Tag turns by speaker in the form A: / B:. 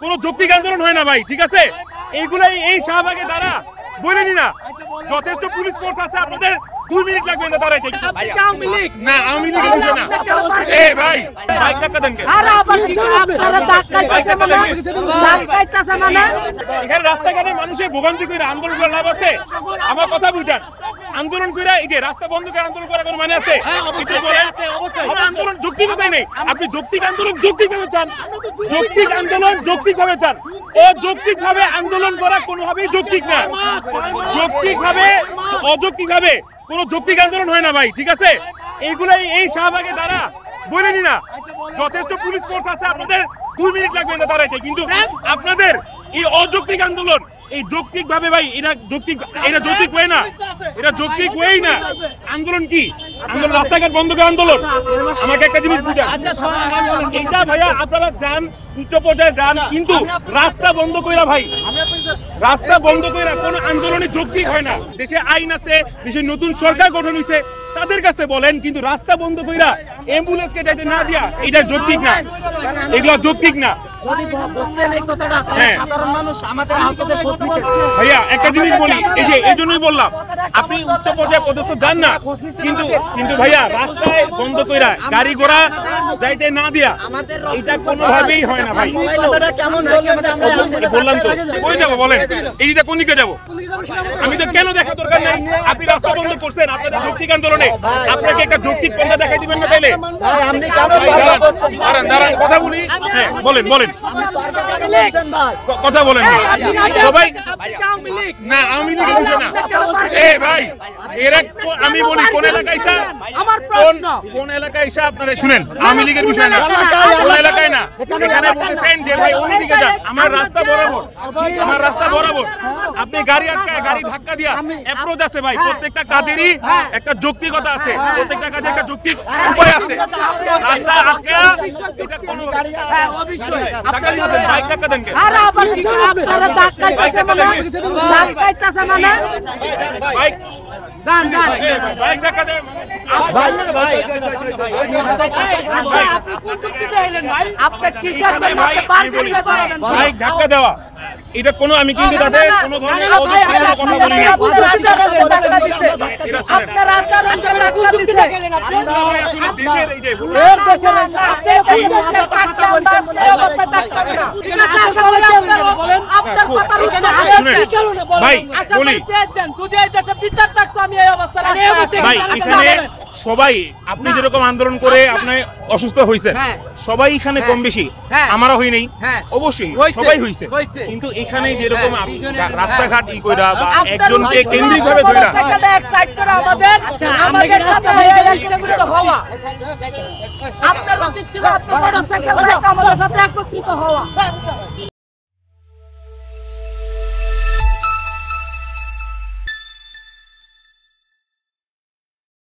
A: কোনো যৌক্তিক আন্দোলন হয় না ভাই, ঠিক আছে? এইগুলাই এই শাহবাগে দ্বারা বলেনি না, যথেষ্ট পুলিশ ফোর্স আছে, আপনাদের 2 মিনিট লাগবে না দাঁড়াইতে। না আওয়ামী লীগের বিষয় না। এই ভাই বাইক ধাক্কা দেন কেন? এখানে রাস্তাঘাটে মানুষের ভোগান্তি করে আন্দোলন করে লাভ আছে? আমার কথা বুঝান। আন্দোলন করে এই যে রাস্তা বন্ধ করে আন্দোলন করার কোনো মানে আছে? আন্দোলন যৌক্তিকতাই নেই। আপনি যৌক্তিক আন্দোলন যৌক্তিকভাবে চান, যৌক্তিক আন্দোলন যৌক্তিকভাবে চান। অযৌক্তিকভাবে আন্দোলন করা কোনোভাবেই যৌক্তিক না। যৌক্তিকভাবে অযৌক্তিকভাবে কোনো যৌক্তিক আন্দোলন হয় না ভাই, ঠিক আছে? এইগুলাই এই শাহবাগে দ্বারা বলেনি না, যথেষ্ট পুলিশ ফোর্স আছে, আপনাদের 2 মিনিট লাগবে না দাঁড়াইতে। কিন্তু আপনাদের এই অযৌক্তিক আন্দোলন, এই যৌক্তিক ভাবে ভাই এটা যৌক্তিক ওয়ে না, এটা যৌক্তিক ওয়েই না। আন্দোলন কি? আন্দোলন রাস্তাঘাট বন্ধ করে আন্দোলন? আমাকে একটা জিনিস বুঝান, এটা ভাইয়া আপনারা যান উচ্চ পর্যায়ে যান, কিন্তু রাস্তা বন্ধ কইরা ভাই, রাস্তা বন্ধ কইরা কোনো আন্দোলনে যৌক্তিক হয় না। দেশে আইন আছে, দেশে নতুন সরকার গঠন হয়েছে, তাদের কাছে বলেন, কিন্তু রাস্তা বন্ধ কইরা অ্যাম্বুলেন্সকে যাইতে না দিয়া এটা যৌক্তিক না, এগুলো যৌক্তিক না। ভাইয়া একটা জিনিস বলি, এই যে এই জন্যই বললাম আপনি উচ্চ পর্যায়ে পদস্থ যান না, কিন্তু ভাইয়া রাস্তায় বন্ধ কইরা গাড়ি ঘোড়া যাইতে না দিয়া এটা কোনোভাবেই হয় না ভাই। বললাম তো, কই যাবো বলেন? এইটা কোন দিকে যাবো? আমি তো কেন দেখা দরকার নেই, আপনি রাস্তা বন্ধ করছেন আপনাদের যৌক্তিক আন্দোলনে, আপনাকে একটা যৌক্তিক পন্থা দেখাই দিবেন না তাইলে? দাঁড়ান কথা বলি। হ্যাঁ বলেন কথা বলেন। সবাই না আওয়ামী লীগের বিষয় না। এ ভাই এরা আমি বলি কোন এলাকায় কোন এলাকায় এসে আপনারা শুনেন, আওয়ামী লীগের বিষয় না, কোন এলাকায় না। এখানে বলতেছেন যে ভাই অন্যদিকে যান, আমার রাস্তা বরাবর, আমার রাস্তা বরাবর। আপনি গাড়ি আটকায় গাড়ি ধাক্কা দিয়া অ্যাপ্রোচ আছে ভাই, প্রত্যেকটা কাজেরই একটা যৌক্তিকতা আছে, প্রত্যেকটা কাজে একটা যৌক্তিক উপায় আছে। রাস্তা আটকা এটা কোনো টাকা দিয়েছেন, বাইক ধাক্কা দেন কেন? বাইক ধাক্কা দেন বাইক ধাক্কা দেওয়া এটা কোনো, আমি কিন্তু তাদের কোনো ধরনের কথা বলি না। দেশের এই যে ভাই বলি ভাই, এখানে সবাই আপনি যেরকম আন্দোলন করে আপনি অসুস্থ হয়েছেন, সবাই এখানে কম বেশি, আমারও হই নাই অবশ্যই সবাই হয়েছে, কিন্তু এখানে যেরকম রাস্তাঘাট ই কইরা বা একজনকে কেন্দ্রিক ভাবে ধইরা আমাদের